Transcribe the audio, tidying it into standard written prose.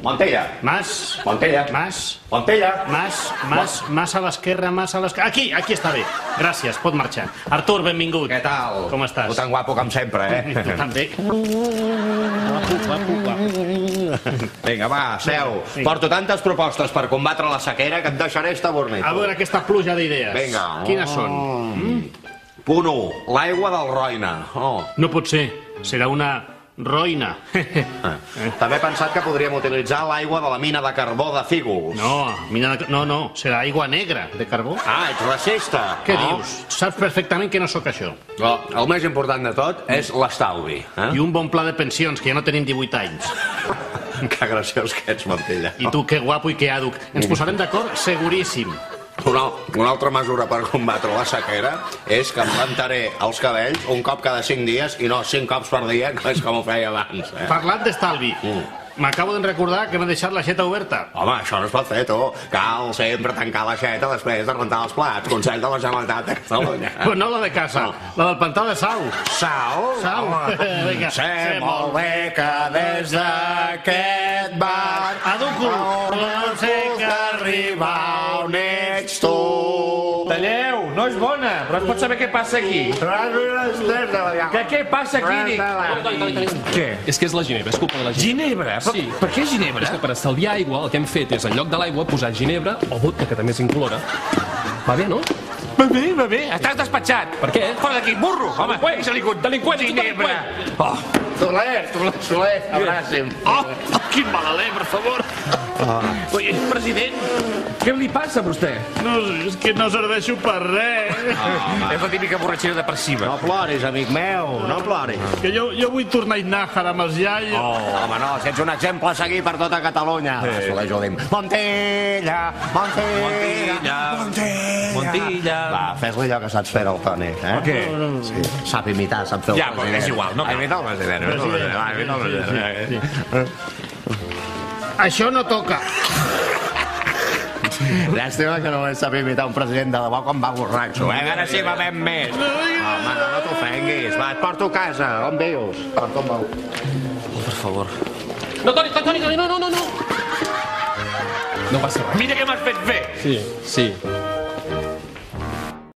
Montella. Más. Montella. Más. Montella. Más a l'esquerra, más a l'esquerra. Aquí està bé. Gràcies, pot marxar. Artur, benvingut. Què tal? Com estàs? Tu tan guapo com sempre, Tu també. Vinga, va, seu. Porto tantes propostes per combatre la sequera que et deixaré estabornit. A veure aquesta pluja d'idees. Vinga. Quines són? Punt 1. L'aigua del Roine. No pot ser. Serà una roina. També he pensat que podríem utilitzar l'aigua de la mina de carbó de Fígols. No, serà aigua negra de carbó. Ets racista. Què dius? Saps perfectament que no sóc això. El més important de tot és l'estalvi. I un bon pla de pensions, que ja no tenim 18 anys. Que graciós que ets, Montella. I tu, que guapo i que àduc. Ens posarem d'acord seguríssim. Una altra mesura per combatre la sequera és que em rentaré els cabells un cop cada 5 dies i no 5 cops per dia, que és com ho feia abans. Parlant d'estalvi, m'acabo de recordar que m'he deixat l'aixeta oberta. Home, això no es pot fer, tu. Cal sempre tancar l'aixeta després de rentar els plats. Consell de la Generalitat de Catalunya. Però no la de casa, la del pantà de Sau. Sau? Sau. Vinga. Sé molt bé que des d'aquest bar Aduco, no sé que arribar on ets tu. Talleu, no és bona, però es pot saber què passa aquí. Què passa aquí? Què? És que és la ginebra, és culpa de la ginebra. Ginebra? Sí. Per què ginebra? És que per estalviar aigua el que hem fet és, en lloc de l'aigua, posar ginebra o vodka, que també és incolora. Va bé, no? Va bé. Estàs despatxat. Per què? Fora d'aquí, burro. Home, delinqüent. Ginebra. Soler, abràci'm. Quin malaler, per favor. Oi, president, què li passa a vostè? No, és que no serveixo per res. És la típica borratxera depressiva. No ploris, amic meu, no ploris. Que jo vull tornar a Nájar amb els iaios. Home, no, si ets un exemple a seguir per tota Catalunya. Soler, ajudi'm. Montilla. Va, fes-li allò que saps fer al Toni, eh? Què? Sí, sap imitar, sap fer el Ja, però és igual, no cal. Imita el president. Això no toca. Llàstima que només sap imitar un president de debò com va borratxo, eh? A veure si bevem més. Home, no t'ofenguis. Va, et porto a casa. On vius? On vau? Per favor. No, Toni, no. No passa res. Mira què m'has fet fer. Sí.